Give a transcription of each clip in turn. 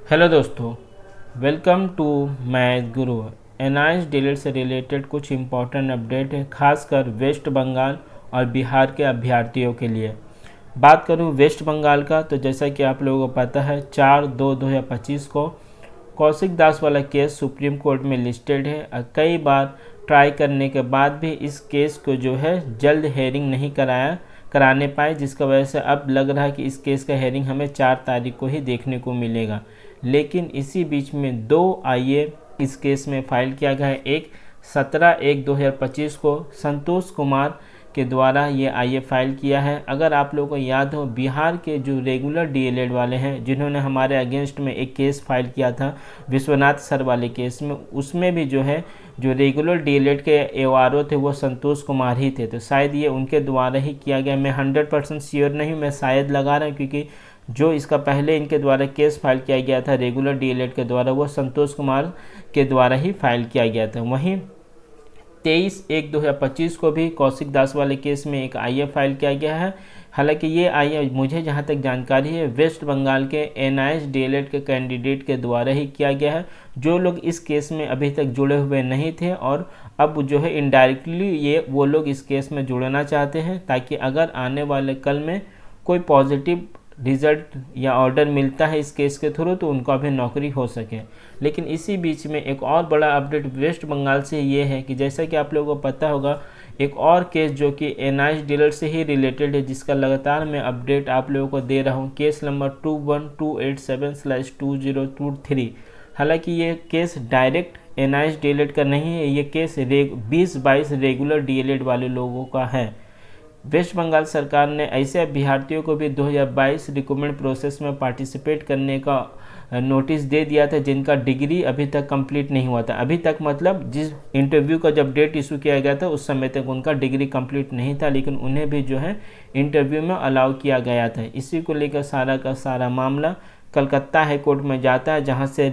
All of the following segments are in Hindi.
हेलो दोस्तों, welcome to math Guru. NIS DElEd से रिलेटेड कुछ इम्पोर्टेंट अपडेट है, खासकर वेस्ट बंगाल और बिहार के अभ्यर्थियों के लिए। बात करूं वेस्ट बंगाल का, तो जैसा कि आप लोगों को पता है 4/2/2025 को कौशिक दास वाला केस सुप्रीम कोर्ट में लिस्टेड है और कई बार ट्राई करने के बाद भी इस केस को जो है जल्द हेयरिंग नहीं कराने पाए, जिसका वजह से अब लग रहा है कि इस केस का हेयरिंग हमें 4 तारीख को ही देखने को मिलेगा। लेकिन इसी बीच में 2 आईए इस केस में फाइल किया गया है। एक 17/1/2025 को संतोष कुमार के द्वारा ये आईए फाइल किया है। अगर आप लोगों को याद हो, बिहार के जो रेगुलर डीएलएड वाले हैं जिन्होंने हमारे अगेंस्ट में एक केस फाइल किया था विश्वनाथ सर वाले केस में, उसमें भी जो है जो रेगुलर डीएलएड के एओआरओ थे वो संतोष कुमार ही थे। तो शायद ये उनके द्वारा ही किया गया। मैं 100% श्योर नहीं, मैं शायद लगा रहा हूँ, क्योंकि जो इसका पहले इनके द्वारा केस फाइल किया गया था रेगुलर डीएलएड के द्वारा, वो संतोष कुमार के द्वारा ही फाइल किया गया था। वहीं 23/1/2025 को भी कौशिक दास वाले केस में एक आईए फाइल किया गया है। हालांकि ये आईए मुझे जहां तक जानकारी है वेस्ट बंगाल के एनआईएस डीएलएड के कैंडिडेट के द्वारा ही किया गया है, जो लोग इस केस में अभी तक जुड़े हुए नहीं थे और अब जो है इनडायरेक्टली ये वो लोग इस केस में जुड़ना चाहते हैं, ताकि अगर आने वाले कल में कोई पॉजिटिव रिजल्ट या ऑर्डर मिलता है इस केस के थ्रू तो उनको भी नौकरी हो सके। लेकिन इसी बीच में एक और बड़ा अपडेट वेस्ट बंगाल से ये है कि जैसा कि आप लोगों को पता होगा, एक और केस जो कि एनआईएस डीएलएड से ही रिलेटेड है, जिसका लगातार मैं अपडेट आप लोगों को दे रहा हूँ, केस नंबर 21287/2023। हालांकि ये केस डायरेक्ट एनआईएस डीएलएड का नहीं है, ये केस 20-22 रेगुलर डीएलएड वाले लोगों का है। वेस्ट बंगाल सरकार ने ऐसे अभ्यर्थियों को भी 2022 रिक्रूटमेंट प्रोसेस में पार्टिसिपेट करने का नोटिस दे दिया था, जिनका डिग्री अभी तक कंप्लीट नहीं हुआ था। अभी तक मतलब जिस इंटरव्यू का जब डेट इशू किया गया था उस समय तक उनका डिग्री कंप्लीट नहीं था, लेकिन उन्हें भी जो है इंटरव्यू में अलाउ किया गया था। इसी को लेकर सारा का सारा मामला कलकत्ता हाई कोर्ट में जाता है, जहां से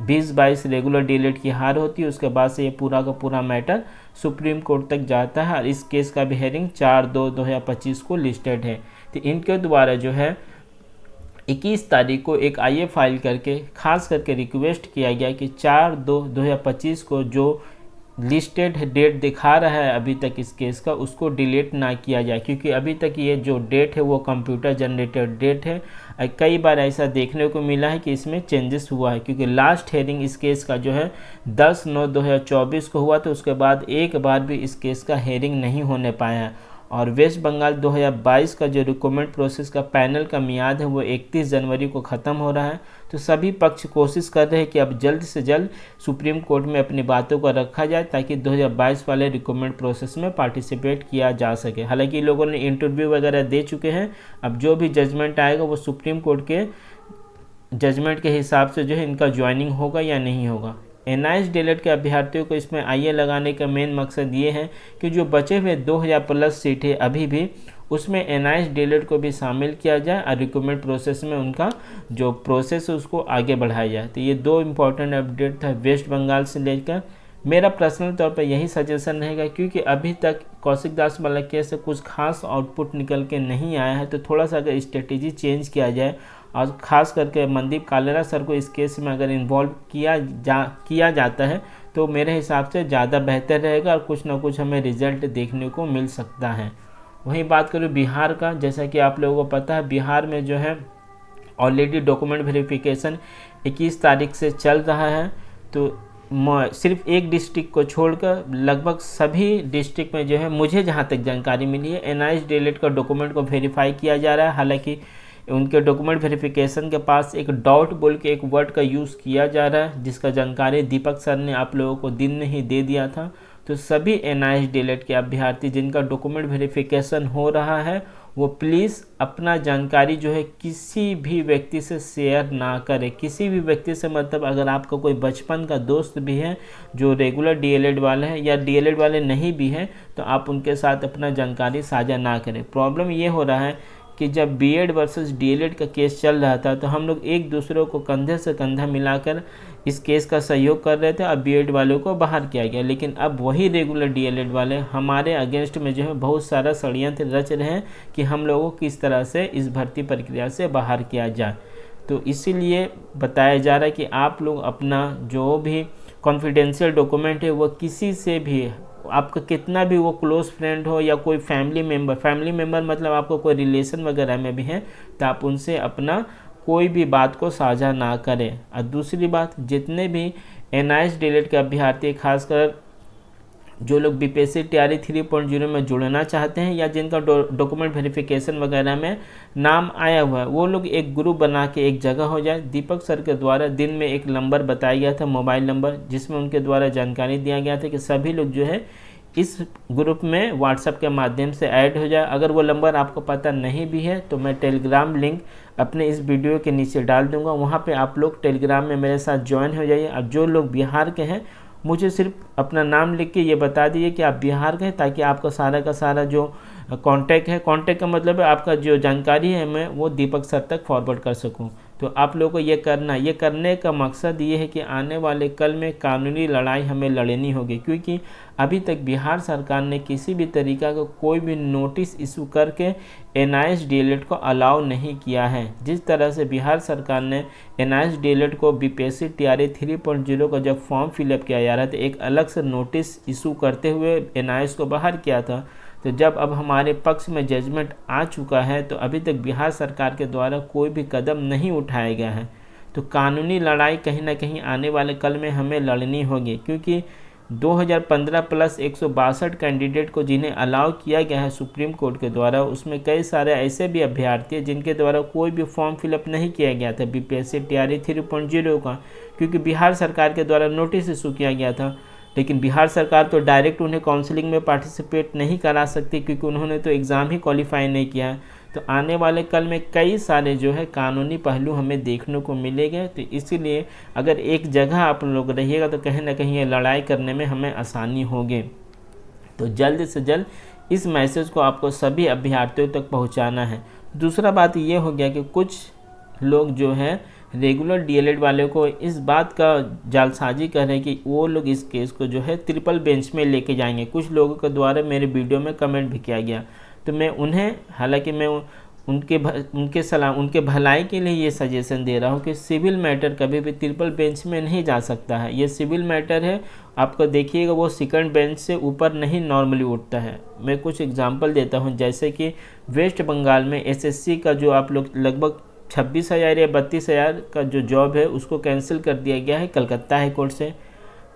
20-22 रेगुलर डीएलएड की हार होती है। उसके बाद से ये पूरा का पूरा मैटर सुप्रीम कोर्ट तक जाता है और इस केस का भी हेयरिंग 4/2/2025 को लिस्टेड है। तो इनके द्वारा जो है 21 तारीख को एक आईए फाइल करके खास करके रिक्वेस्ट किया गया कि 4/2/2025 को जो लिस्टेड डेट दिखा रहा है अभी तक इस केस का, उसको डिलीट ना किया जाए, क्योंकि अभी तक ये जो डेट है वो कंप्यूटर जनरेटेड डेट है। कई बार ऐसा देखने को मिला है कि इसमें चेंजेस हुआ है, क्योंकि लास्ट हेयरिंग इस केस का जो है 10/9/2024 को हुआ था। उसके बाद एक बार भी इस केस का हेयरिंग नहीं होने पाया है। और वेस्ट बंगाल 2022 का जो रिक्रूटमेंट प्रोसेस का पैनल का मियाद है वो 31 जनवरी को ख़त्म हो रहा है। तो सभी पक्ष कोशिश कर रहे हैं कि अब जल्द से जल्द सुप्रीम कोर्ट में अपनी बातों को रखा जाए, ताकि 2022 वाले रिक्रूटमेंट प्रोसेस में पार्टिसिपेट किया जा सके। हालांकि लोगों ने इंटरव्यू वगैरह दे चुके हैं, अब जो भी जजमेंट आएगा वो सुप्रीम कोर्ट के जजमेंट के हिसाब से जो है इनका ज्वाइनिंग होगा या नहीं होगा। एनआईएस डीएलएड के अभ्यर्थियों को इसमें आईए लगाने का मेन मकसद ये है कि जो बचे हुए 2000+ सीटें अभी भी, उसमें एनआईएस डीएलएड को भी शामिल किया जाए और रिक्रूटमेंट प्रोसेस में उनका जो प्रोसेस है उसको आगे बढ़ाया जाए। तो ये 2 इम्पॉर्टेंट अपडेट था वेस्ट बंगाल से लेकर। मेरा पर्सनल तौर पर यही सजेशन रहेगा, क्योंकि अभी तक कौशिक दास वाला केस से कुछ खास आउटपुट निकल के नहीं आया है, तो थोड़ा सा अगर स्ट्रेटेजी चेंज किया जाए और ख़ास करके मनदीप कालेरा सर को इस केस में अगर इन्वॉल्व किया जाता है तो मेरे हिसाब से ज़्यादा बेहतर रहेगा और कुछ ना कुछ हमें रिजल्ट देखने को मिल सकता है। वहीं बात करूँ बिहार का, जैसा कि आप लोगों को पता है बिहार में जो है ऑलरेडी डॉक्यूमेंट वेरिफिकेशन 21 तारीख से चल रहा है। तो सिर्फ एक डिस्ट्रिक्ट को छोड़कर लगभग सभी डिस्ट्रिक्ट में जो है मुझे जहाँ तक जानकारी मिली है एनआईएस डीएलएड का डॉक्यूमेंट को वेरीफाई किया जा रहा है। हालांकि उनके डॉक्यूमेंट वेरिफिकेशन के पास एक डॉट बोल के एक वर्ड का यूज़ किया जा रहा है, जिसका जानकारी दीपक सर ने आप लोगों को दिन में ही दे दिया था। तो सभी एनआईएस डीएलएड के अभ्यर्थी जिनका डॉक्यूमेंट वेरिफिकेशन हो रहा है वो प्लीज़ अपना जानकारी जो है किसी भी व्यक्ति से शेयर ना करें। किसी भी व्यक्ति से मतलब अगर आपका कोई बचपन का दोस्त भी है जो रेगुलर डीएलएड वाले हैं या डीएलएड वाले नहीं भी हैं, तो आप उनके साथ अपना जानकारी साझा ना करें। प्रॉब्लम ये हो रहा है कि जब बीएड वर्सेस डीएलएड का केस चल रहा था तो हम लोग एक दूसरे को कंधे से कंधा मिलाकर इस केस का सहयोग कर रहे थे और बीएड वालों को बाहर किया गया। लेकिन अब वही रेगुलर डीएलएड वाले हमारे अगेंस्ट में जो है बहुत सारा षड्यंत्र रच रहे हैं कि हम लोगों को किस तरह से इस भर्ती प्रक्रिया से बाहर किया जाए। तो इसीलिए बताया जा रहा है कि आप लोग अपना जो भी कॉन्फिडेंशियल डॉक्यूमेंट है वो किसी से भी, आपका कितना भी वो क्लोज फ्रेंड हो या कोई फैमिली मेम्बर मतलब आपको कोई रिलेशन वगैरह में भी है, तो आप उनसे अपना कोई भी बात को साझा ना करें। और दूसरी बात, जितने भी NIST DELED के अभ्यर्थी, खासकर जो लोग BPSC तैयारी 3.0 में जुड़ना चाहते हैं या जिनका डॉक्यूमेंट वेरिफिकेशन वगैरह में नाम आया हुआ है, वो लोग एक ग्रुप बना के एक जगह हो जाए। दीपक सर के द्वारा दिन में एक नंबर बताया गया था, मोबाइल नंबर, जिसमें उनके द्वारा जानकारी दिया गया था कि सभी लोग जो है इस ग्रुप में व्हाट्सएप के माध्यम से ऐड हो जाए। अगर वो नंबर आपको पता नहीं भी है तो मैं टेलीग्राम लिंक अपने इस वीडियो के नीचे डाल दूंगा, वहाँ पे आप लोग टेलीग्राम में मेरे साथ ज्वाइन हो जाइए। अब जो लोग बिहार के हैं, मुझे सिर्फ अपना नाम लिख के ये बता दीजिए कि आप बिहार के हैं, ताकि आपका सारा का सारा जो कांटेक्ट है, कांटेक्ट का मतलब है आपका जो जानकारी है मैं वो दीपक सर तक फॉरवर्ड कर सकूं। तो आप लोगों को ये करने का मकसद ये है कि आने वाले कल में कानूनी लड़ाई हमें लड़नी होगी, क्योंकि अभी तक बिहार सरकार ने किसी भी तरीका का कोई भी नोटिस इशू करके NIST DELED को अलाउ नहीं किया है। जिस तरह से बिहार सरकार ने NIST DELED को BPSC तैयारी 3.0 का जब फॉर्म फिलअप किया जा रहा था, एक अलग से नोटिस इशू करते हुए NIST को बाहर किया था, तो जब अब हमारे पक्ष में जजमेंट आ चुका है तो अभी तक बिहार सरकार के द्वारा कोई भी कदम नहीं उठाया गया है। तो कानूनी लड़ाई कहीं ना कहीं आने वाले कल में हमें लड़नी होगी, क्योंकि 2015 प्लस 162 कैंडिडेट को जिन्हें अलाउ किया गया है सुप्रीम कोर्ट के द्वारा, उसमें कई सारे ऐसे भी अभ्यर्थी हैं जिनके द्वारा कोई भी फॉर्म फिलअप नहीं किया गया था BPSC तैयारी 3.0 का, क्योंकि बिहार सरकार के द्वारा नोटिस इशू किया गया था। लेकिन बिहार सरकार तो डायरेक्ट उन्हें काउंसलिंग में पार्टिसिपेट नहीं करा सकती, क्योंकि उन्होंने तो एग्ज़ाम ही क्वालिफाई नहीं किया है। तो आने वाले कल में कई सारे जो है कानूनी पहलू हमें देखने को मिलेंगे। तो इसीलिए अगर एक जगह आप लोग रहिएगा तो कहीं ना कहीं ये लड़ाई करने में हमें आसानी होगी। तो जल्द से जल्द इस मैसेज को आपको सभी अभ्यर्थियों तक पहुँचाना है। दूसरा बात ये हो गया कि कुछ लोग जो है रेगुलर DLED वाले को इस बात का जालसाजी कर रहे हैं कि वो लोग इस केस को जो है ट्रिपल बेंच में लेके जाएंगे। कुछ लोगों के द्वारा मेरे वीडियो में कमेंट भी किया गया, तो मैं उन्हें, हालांकि मैं उनके भलाई के लिए ये सजेशन दे रहा हूँ कि सिविल मैटर कभी भी ट्रिपल बेंच में नहीं जा सकता है। ये सिविल मैटर है, आपको देखिएगा वो सेकंड बेंच से ऊपर नहीं नॉर्मली उठता है। मैं कुछ एग्जांपल देता हूँ, जैसे कि वेस्ट बंगाल में SSC का जो आप लोग लगभग 26,000 या 32,000 का जो जॉब है उसको कैंसिल कर दिया गया है कलकत्ता हाई कोर्ट से।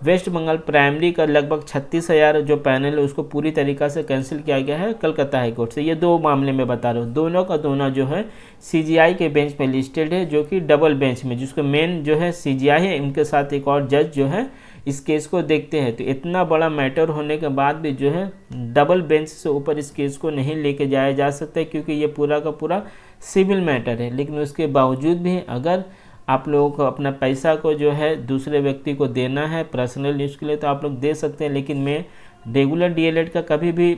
वेस्ट बंगाल प्राइमरी का लगभग 36,000 जो पैनल है उसको पूरी तरीक़ा से कैंसिल किया गया है कलकत्ता हाई कोर्ट से। ये दो मामले में बता रहा हूँ, दोनों का दोनों जो है CGI के बेंच पे लिस्टेड है, जो कि डबल बेंच में, जिसको मेन जो है CGI है, इनके साथ एक और जज जो है इस केस को देखते हैं। तो इतना बड़ा मैटर होने के बाद भी जो है डबल बेंच से ऊपर इस केस को नहीं लेके जाया जा सकता, क्योंकि ये पूरा का पूरा सिविल मैटर है। लेकिन उसके बावजूद भी अगर आप लोगों को अपना पैसा को जो है दूसरे व्यक्ति को देना है पर्सनल यूज़ के लिए तो आप लोग दे सकते हैं, लेकिन मैं रेगुलर DLED का कभी भी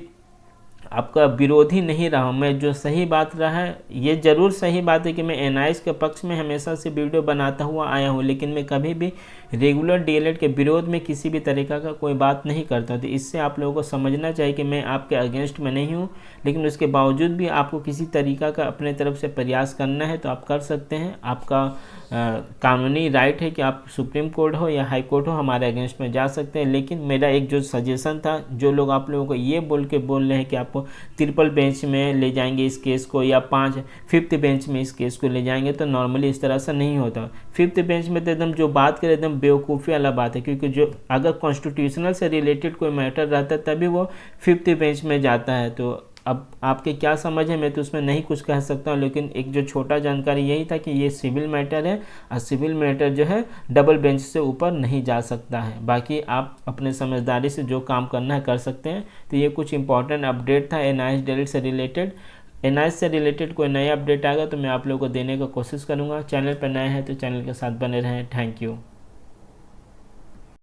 आपका विरोधी नहीं रहा हूँ। मैं जो सही बात रहा है, ये ज़रूर सही बात है कि मैं NIST के पक्ष में हमेशा से वीडियो बनाता हुआ आया हूँ, लेकिन मैं कभी भी रेगुलर DLED के विरोध में किसी भी तरीक़ा का कोई बात नहीं करता। तो इससे आप लोगों को समझना चाहिए कि मैं आपके अगेंस्ट में नहीं हूँ, लेकिन उसके बावजूद भी आपको किसी तरीक़ा का अपने तरफ से प्रयास करना है तो आप कर सकते हैं। आपका कानूनी राइट है कि आप सुप्रीम कोर्ट हो या हाई कोर्ट हो हमारे अगेंस्ट में जा सकते हैं। लेकिन मेरा एक जो सजेशन था, जो लोग आप लोगों को ये बोल रहे हैं कि आपको ट्रिपल बेंच में ले जाएंगे इस केस को या 5th बेंच में इस केस को ले जाएंगे, तो नॉर्मली इस तरह से नहीं होता। 5th बेंच में तो एकदम जो बात करें एकदम बेवकूफ़ी वाला बात है, क्योंकि जो अगर कॉन्स्टिट्यूशनल से रिलेटेड कोई मैटर रहता है तभी वो 5th बेंच में जाता है। तो अब आपके क्या समझ है, मैं तो उसमें नहीं कुछ कह सकता हूँ, लेकिन एक जो छोटा जानकारी यही था कि ये सिविल मैटर है और सिविल मैटर जो है डबल बेंच से ऊपर नहीं जा सकता है। बाकी आप अपने समझदारी से जो काम करना है कर सकते हैं। तो ये कुछ इंपॉर्टेंट अपडेट था NIST DLED से रिलेटेड। NIST से रिलेटेड कोई नया अपडेट आएगा तो मैं आप लोगों को देने का कोशिश करूँगा। चैनल पर नए हैं तो चैनल के साथ बने रहें। Thank you.